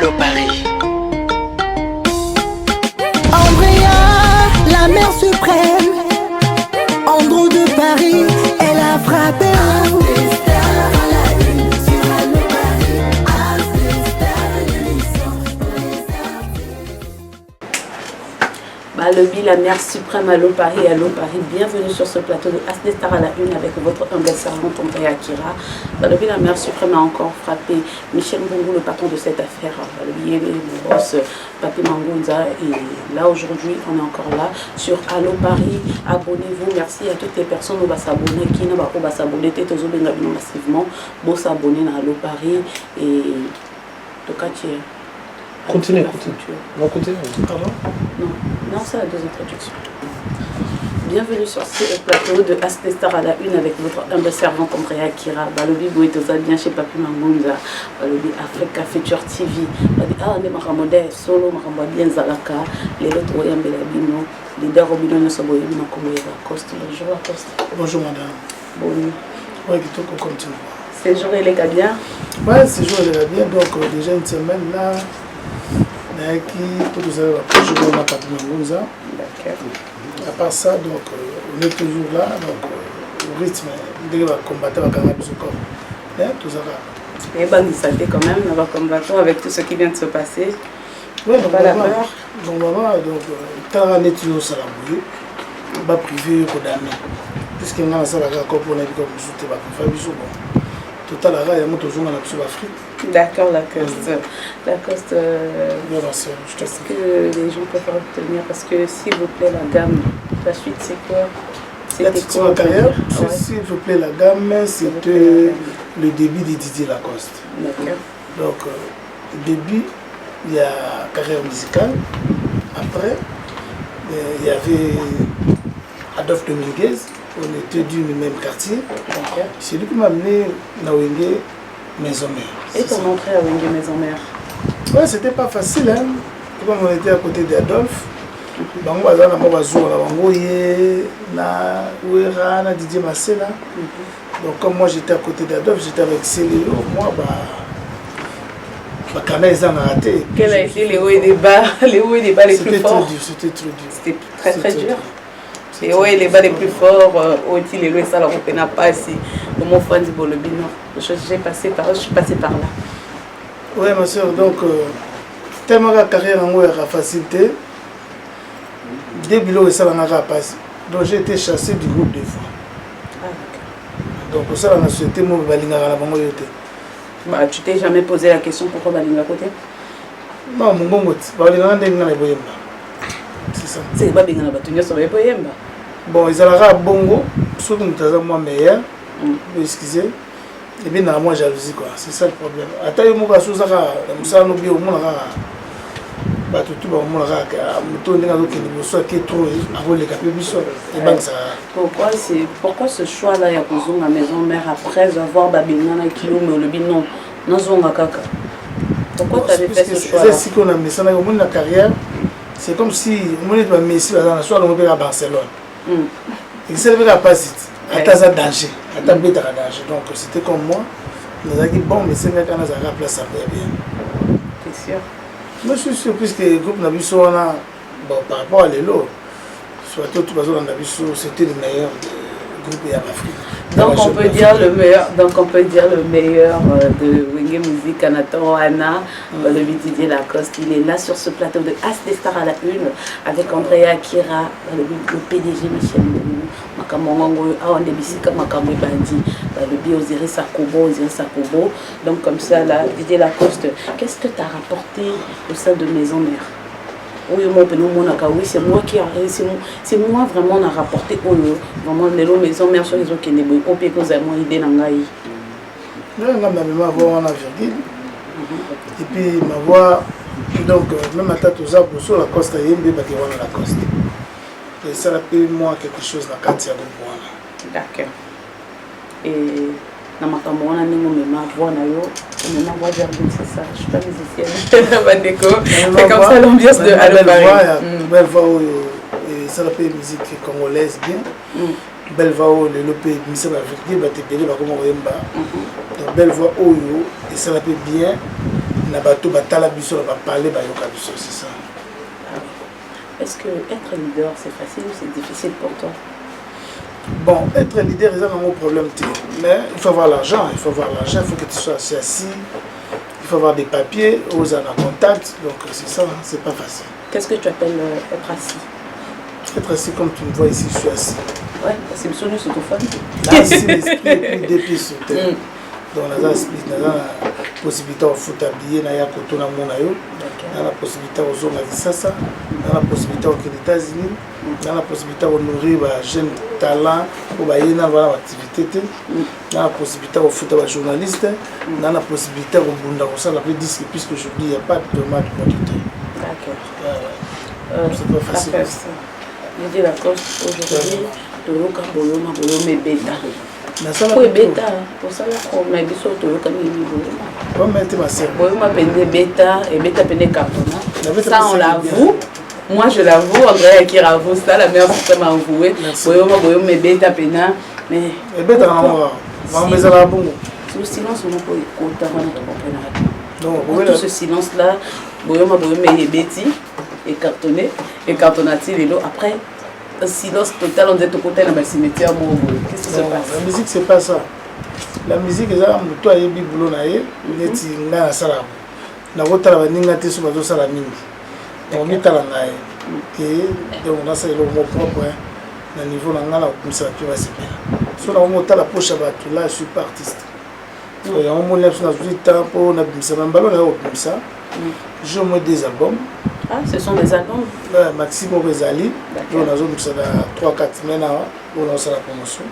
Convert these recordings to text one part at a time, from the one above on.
Allô Paris. Andrea, la mère suprême, Andrew de Paris, elle a frappé. Balobi, la mère suprême, Allô Paris, bienvenue sur ce plateau de As des Stars à la une avec votre humble servante Andrea Akira. Balobi, la mère suprême a encore frappé Michel Mbongo, le patron de cette affaire. Balobi, le boss, Papi Mangounza. Et là aujourd'hui, on est encore là sur Allô Paris. Abonnez-vous, merci à toutes les personnes qui vont s'abonner, qui ne vont pas s'abonner, massivement, pour s'abonner à Allô Paris. Et tout cas, Continuez. On va continuer. Pardon? Non, c'est la deuxième introduction. Bienvenue sur ce plateau de As des Stars à la une avec votre humble servante Andrea Akira. Balobi Boetoza bien chez Papi Mangounza. Balobi Africa Future TV. Balobi on est maramode solo maramode bien zalaka. Les autres voyants belabino. Leader Robino ne se voyait pas comme Lacoste. Bonjour Lacoste. Bonjour madame. Bonjour. Oui, qui tout continue. C'est jour et les gars bien. Ouais, c'est jour et les gars bien. Donc déjà une semaine là. Qui pour nous avoir je vais ma Papi Mangounza. D'accord. À part ça, donc on est toujours là, donc au rythme de combattre avec un abus corps. Tout ça. Et bonne santé quand même, on va combattre avec tout ce qui vient de se passer. Oui, donc pas la peur. Donc maman, donc quand on est toujours salarié, on va priver condamné. Puisqu'il y a un salaire encore pour l'indiquer comme je t'ai pas fait bisous. Tout à l'heure, il y a un toujours dans l'Afrique. D'accord, Lacoste. Lacoste, est-ce que les gens peuvent retenir? Parce que s'il vous plaît, la gamme, la suite c'est quoi? C'était quoi ma carrière? S'il vous plaît, la gamme, c'était le début de Didier Lacoste. D'accord. Donc, au début, il y a carrière musicale. Après, il y avait Adolphe Dominguez. On était du même quartier. C'est lui qui m'a amené à Wenge Maison Mère. Et ton entrée à Wenge Maison Mère? Ouais, c'était pas facile. Hein? Comme on était à côté d'Adolphe, bango baza na moko bazwa na bango ye na Ouera na Didier Massela. Donc comme moi j'étais à côté d'Adolphe, j'étais avec Célélo, moi bah quand ils ont raté. Quel a été les hauts et les bas, les plus forts? C'était trop dur. C'était très dur. Et ouais, les bas les plus forts, aussi les lois, ça leur n'a pas ici. Au mon fan du Bolobino, je suis passé par là. Oui, ma soeur, donc, tellement la carrière en haut a facilité, dès que ça n'a pas passé. Donc j'ai été chassé du groupe des fois. Donc ça, on a souhaité mon balinga à la bango. Bah, tu t'es jamais posé la question pourquoi balinga à côté? Non, mon bon balinga n'a pas boyemba. C'est ça. C'est pas bien la batunia sur les boyemba. Bon, ils allaient à Bongo, ceux qui nous moi meilleur, excusez, et bien moi jalousie quoi, c'est ça le problème. Attends, il m'a dit ça, nous bien au monde là, tout le monde là, tout le monde qui est trop avant les capés et ben ça. Pourquoi ce choix là, il y a besoin à maison mère après avoir babina na kilo mais le binon, non zonga kaka. Pourquoi tu avais fait ce choix là? C'est qu'on a mis ça dans la carrière. C'est comme si on était à Messi, soit on est à Barcelone. Il s'est levé à Pasit, à ta danger, à ta bête à danger. Donc c'était comme moi. Nous avons dit bon, mais c'est vrai qu'on a la place à bien. T'es sûr? Moi je suis sûr, puisque le groupe Nabiso, bon, par rapport à l'élo, surtout tout le monde c'était le meilleur groupe en Afrique. Donc on peut dire le meilleur de Wenge Music Anatole Anna, le Didier Lacoste. Il est là sur ce plateau de As des Stars à la une avec Andrea Akira, le PDG Michel Mbongo, Makamongo, Awande Bissika, Makamwe Bandi, le Bioziri Sakobo. Donc comme ça là, Didier Lacoste, qu'est-ce que tu as rapporté au sein de Maison Mère? Oui, c'est moi qui c'est moi vraiment on a rapporté vraiment les maisons mères sur les autres qui ne ont pas que moi idée n'angai. Ma voix en virgule et puis ma voix donc même à Tatouza pour sur la coste yembe ba kiwana la coste. Et ça rappelle moi quelque chose la katia bon. D'accord. Et na makambo wana ningo ma voix na yo, ma voix virgule c'est ça, je suis pas musicienne. C'est comme ça l'ambiance de Allô Paris. Belle voix et ça rappelle musique congolaise bien. Belle voix le lopé musique africaine ba te belé ba comme oyemba. Donc belle voix oyo et ça rappelle bien na bato batala biso na baparler bayoka biso, c'est ça. Est-ce que être leader c'est facile ou c'est difficile pour toi? Bon, être leader, c'est un problème. Mais il faut avoir l'argent, il faut que tu sois assis, il faut avoir des papiers, aux en contact, donc c'est ça, c'est pas facile. Qu'est-ce que tu appelles être assis? Être assis comme tu me vois ici, je suis assis. Ouais, c'est le sonnet sur ton phone. Assis, l'esprit et puis des pieds sur terre. Donc, on a la possibilité de foutre habillé, na ya koto na mona yo, on a la possibilité de zonger Kisasa, on a la possibilité aux États-Unis, on a la possibilité de nourrir les jeunes talents pour aller dans l'activité, on a la possibilité de foutre les journalistes, on a la possibilité de faire la disque puisque je dis il n'y a pas de tomate pour du temps. D'accord. C'est pas facile. Je dis la cause aujourd'hui, de l'oka boloma bolome beta. Pour bêta, pour ça, on a dit sur tout le cabinet. On mettre ma sœur. Oui, on m'a peiné bêta et bêta peiné carton. Ça, on l'avoue. Moi, je l'avoue. André qui avoue ça, la mère s'est avoué. Oui, on m'a bêta peiné. Mais. Bêta, on met ça là bon. Le silence, on peut écouter notre compagnie. Tout ce silence-là, on m'a bêti et cartonné. Et cartonnatil et l'eau. Après. Un silence total, on est au côté dans le cimetière. Qu'est-ce qui se passe? La musique, c'est pas ça. La musique, c'est ça. Toi, il y a des boulots, il y a des salam. Na wota la ninga te so bazo sala mingi. On est à la naïe. Et donc on a ça le mot propre na niveau na ngala comme ça tu vas se faire. So na monta la poche ba tout là je suis pas artiste. Et on mon lève sur du temps pour na bimsa ballon là comme ça. Je me des albums. Ah, ce sont des albums. Maxime Rezali, on a 3-4 semaines avant, on a lancé la promotion.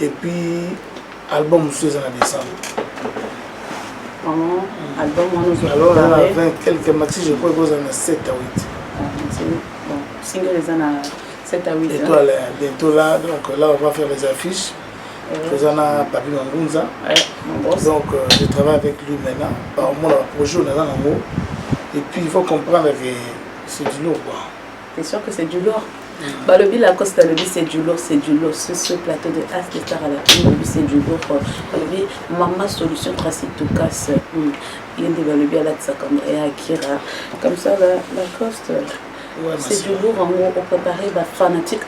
Et puis, album aussi en décembre. Album, on nous a alors, on a 20 quelques maxi, je crois que vous en avez 7 à 8. Bon, single, les en a 7 à 8. Et toi, bientôt là, donc là, on va faire les affiches. Nous en a Papi Mangunza. Donc, je travaille avec lui maintenant. Par moment, le projet, on est dans l'amour. Et puis il faut comprendre que c'est du lourd. C'est sûr que c'est du lourd. Bah, le bill à Costa, le bill c'est du lourd, c'est du lourd. Ce plateau de As de Star à la Une, le bill c'est du lourd. Le bill, Maman Solution Tracy tout casse. Il y a le bill à la Tsakam et à Kira. Comme ça, la Costa. Ouais, c'est du lourd en gros, on préparer les fanatiques.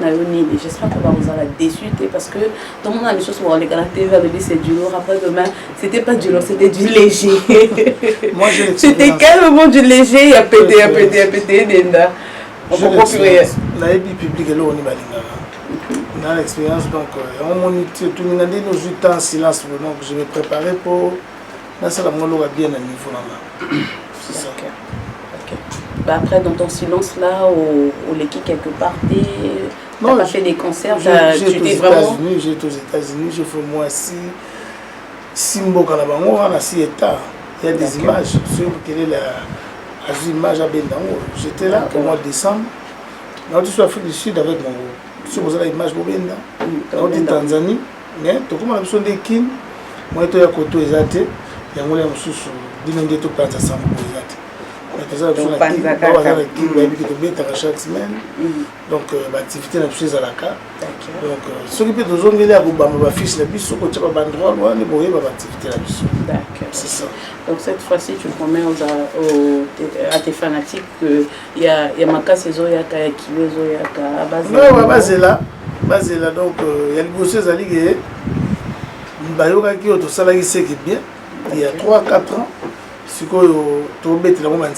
J'espère qu'on va vous en déçu parce que tout le monde a des choses pour les caractères vers le bill, c'est du lourd. Après demain, c'était pas du lourd, c'était du léger. Moi, c'était carrément du léger, il y a pété, Denda. On peut procurer. La public est là, on y va. On a l'expérience, donc on moniteur, tout le monde a dit nos 8 ans en silence, donc je vais préparer pour. Là, c'est la monologue bien à niveau là. C'est ça. Bah après, dans ton silence là, ou l'équipe quelque part, tu as fait des concerts, tu étais vraiment... J'ai été aux États-Unis, j'ai fait moi 6 mots à la banque, on a 6 états. Il y a des images, sur quelle est la image à Bendango. J'étais là au mois de décembre. Je suis en Afrique du Sud avec mon groupe. Si vous avez l'image de Benda, on dit Tanzanie, mais tout comme on a besoin des kins, moi je suis à côté des athées, il y a un peu de dingue tout pas ensemble pour les athées. Chaque semaine, donc l'activité n'a plus à la carte. Donc, ce qui peut nous donner la fiche, la biche, ce qu'on va bandrol, on est bourré par l'activité la biche. D'accord. C'est ça. Donc, cette fois-ci, tu promets à tes fanatiques qu'il y a ma casse, il y a Kilo, il y a à base. Non, base est là. Donc, il y a le bossé à l'igué. Bayoka qui est au salarié, c'est bien. Il y a 3-4 ans. Si tu as bien, donc un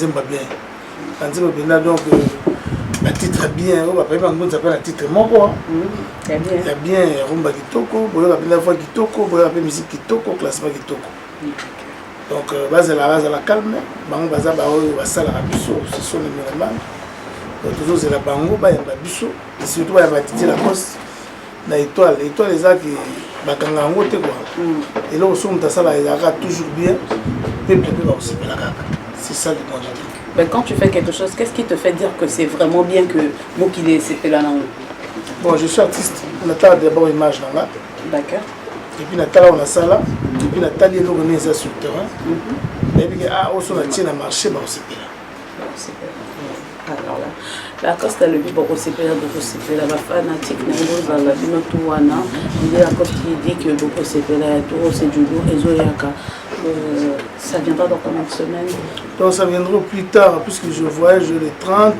titre bien, on va un titre moko. Il y a bien rumba kitoko, il y a la voix kitoko, il y a la musique kitoko, classement kitoko. Donc base à la calme, bango baza ba oyo basala la biso, ce sont les éléments. Toujours c'est la bango ba ya biso, et surtout ba ya titi la poste na étoile les a qui bakanga ngo te quoi. Et là aussi on tasala ezaka toujours bien. C'est ça le monde. Mais quand tu fais quelque chose, qu'est-ce qui te fait dire que c'est vraiment bien que Mokile c'était là? Bon, je suis artiste. On a d'abord une image là. D'accord. Et puis Nathalie on a ça là. Et puis Nathalie elle organise ça sur le terrain. Et puis on a tient à marcher, bah on s'est là. Alors là, la Costa le but pour s'épeler, beaucoup s'épeler, la fanatique n'a la binotou wana. Il y a la Costa qui dit que beaucoup s'épeler, tout c'est du lourd et zoyaka. ça viendra dans combien de semaines? Donc ça viendra plus tard, puisque je voyage le 30.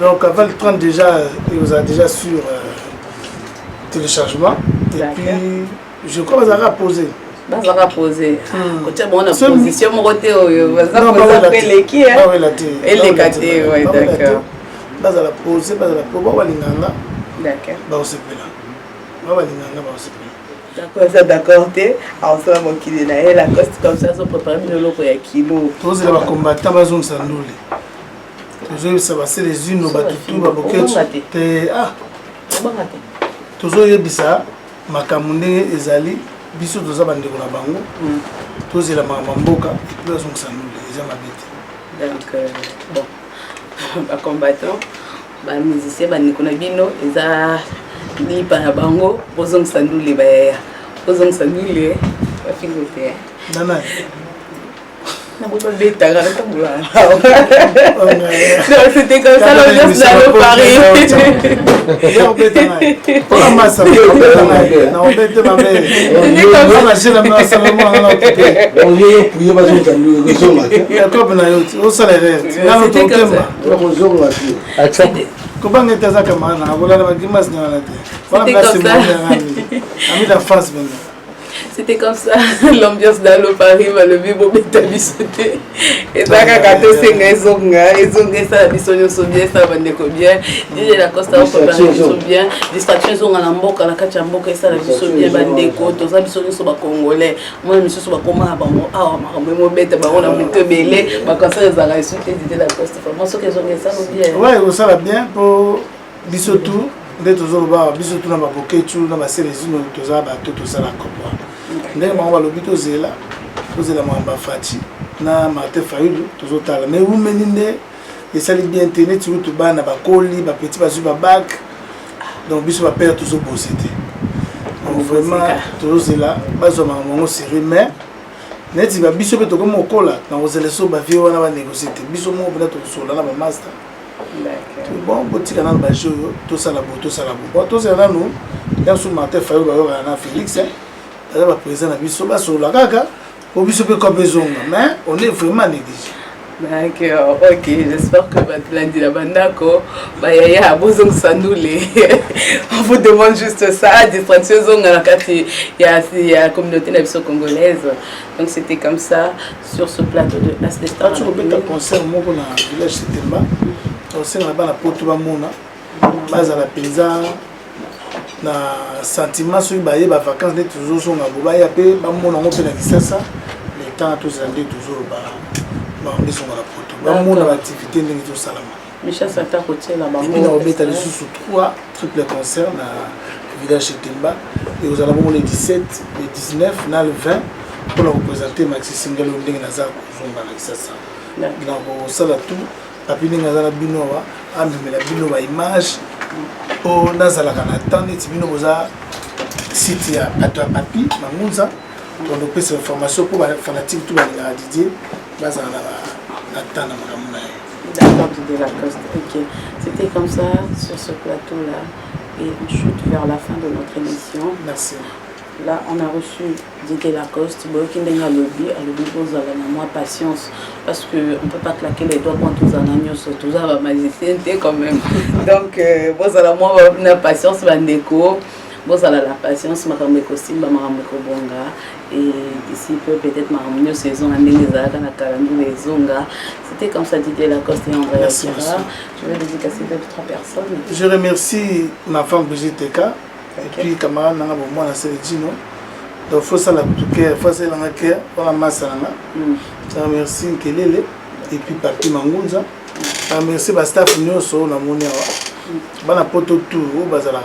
Donc avant le 30 déjà, il vous a déjà sur téléchargement. Et puis, je crois que ça va poser. Ça va poser. Quand on a position, on va poser après l'équipe. Et les KT, oui, d'accord. Ça va poser, ça va poser. D'accord. D'accord. Ça d'accord. Alors ça va qu'il est là. La coste comme ça, on prépare une loco et kilo. Tous les combattants, ils ont sandolé. Toujours ça va ser les unes au batutu, baboketu. Ah. Toujours yebisa makamune ezali biso toza bandeko na bango. Tozela mboka, ils ont sandolé, ils ont mabete. Donc bon, les combattants, les musiciens, les Nikonabino, ils ont dit par bango, ils ont sandolé, ils ont sandolé, ils ont figuré. Nana. C'était comme ça l'ambiance dans le Paris. C'était comme ça l'ambiance dans le Paris, le vivre au sauté. Et ça, quand on s'est ça, la sont bien, ça va bien. DJ la Costa, on peut bien. Distraction, sont en mboka, la kachamboka, ça, la vision bien, bandeko, tout ça, vision sur les Congolais. Moi, je suis sur le combat, on a bête, on a mis belé, ma cancer, les arrêts, DJ la Costa. Moi, ce qu'ils ont ça, bien. Ouais, ça va bien pour bisotou. Dès toujours là, bisotou na baboketu, na baselezi, na toza bato, tout ça la comprend. Ndenge bango balobi tozela mamba Fati na Martin Fayulu tozotala mais umeni nde esali bien internet surtout bana bakoli ba petit bazui ba bac donc biso ba père tozobose te donc vraiment tozela bazoma mongo sérieux mais neti ba biso pe tokomo okola na ozela so ba vie wana ba négocier te biso mo peut être sola na ba master bon botika na ba jeu to sala bo to sala nous dans sous Martin Fayulu ba na Félix là président na biso ba sur la kaka au biso pe comme besoin mais on est vraiment négligé. D'accord, ok, j'espère que lundi la bandako yaya abozong sandoulé. On vous demande juste ça, distraction zonga la kati ya la communauté na biso congolaise. Donc c'était comme ça sur ce plateau de As des Stars. Tu repètes un concert moko na village Setemba. Concert na ba na poto ba mona. Baza la paysan na sentiment sur baye ba vacances de toujours son ngabo ya pe ba mona ngo pe na kisasa les temps tous andé toujours ba on est sur la poto ba mona activité ndenge to salama Michel Santa côté là ba mona na obeta les sous 3 triple concert na village Setemba et vous allez voir les 17 les 19 na le 20 pour la représenter Maxi Single ndenge na za zonga na kisasa na ko sala tout papi ndenge na za bino wa amemela bino ba image o nazalaka na temps neti bino boza site ya bato ya papi mangunza tondopesa information mpo bafanatique tu balingaka Didier bazala na temps na makambo na ye. D'accord, Didier Lacoste. Ok, c'était comme ça sur ce plateau là et on chute vers la fin de notre émission. Merci. Là, on a reçu Didier Lacoste, qui est à lobby, vous avez moins patience, parce qu'on ne peut pas claquer les doigts quand tous en agneau, surtout ça va magicien quand même. Donc, vous avez moins patience, vous avez la patience, ma femme est costume, ma femme est bonga, et d'ici peu peut-être ma femme saison, à les zonga. C'était comme ça Didier Lacoste et André Akira. Je vais dédicacer 2-3 personnes. Je remercie ma femme Brigitte Teka. Et puis camarade nanga bon moi na Seledino donc faut ça la cœur faut ça la cœur pour la masse nanga je remercie Kelele et puis papi Mangunza je remercie ba staff nyoso na moni wa bana poto tout bazala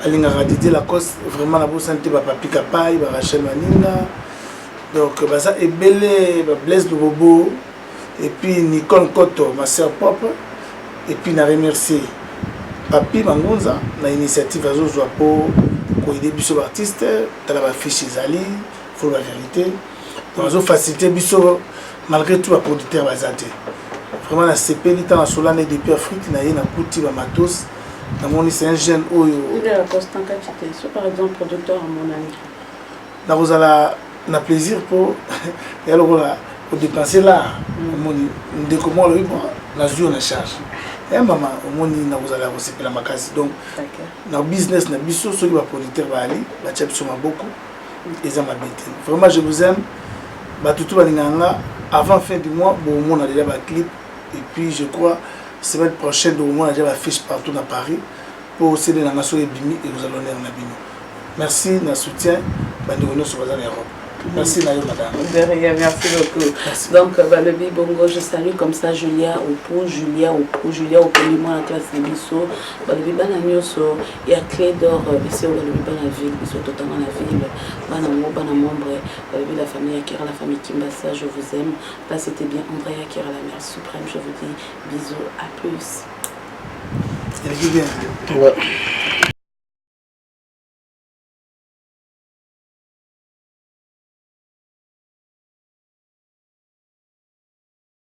alinga Didier Lacoste vraiment la bonne santé ba papi Kapai ba Rachel Maninga donc baza ebele ba Blaise de Bobo et puis Nicole Koto ma sœur propre et puis na remercier Papi Mangunza, l'initiative à Zozo pour aider les artistes, dans la fiche Zali, il faut la vérité. Dans la facilité, malgré tout, les producteurs bazate. Vraiment, la CP, dans la Solane depuis Afrique, il y a un petit matos. C'est un jeune. Il est à Costanca, par exemple, producteur à mon ami. Dans la na plaisir pour dépenser là. Dès que moi, la joue on a charge. Et maman, au moins, nous avons aussi la makasi. Donc, dans le business, dans le business, ceux qui sont producteurs, ils sont beaucoup. Ils ont ma bête. Vraiment, je vous aime. Tout avant fin du mois, on a déjà un clip. Et puis, je crois, semaine prochaine, on a déjà une fiche partout dans Paris. Pour aussi les nations et vous allons en Abino. Merci de soutien. Merci Nayo madame. De rien, merci beaucoup. Merci. Donc le Bongo, je salue comme ça Julia Opo, Julia Opo moi la classe de Bisso. Le Bananioso, il y a clé d'or, ici le la ville, Bisso totalement la ville. Banamombre, la famille Akira, la famille Kimbassa, je vous aime. Là c'était bien André Akira, la mère suprême, je vous dis bisous, à plus. Il est bien. Ouais.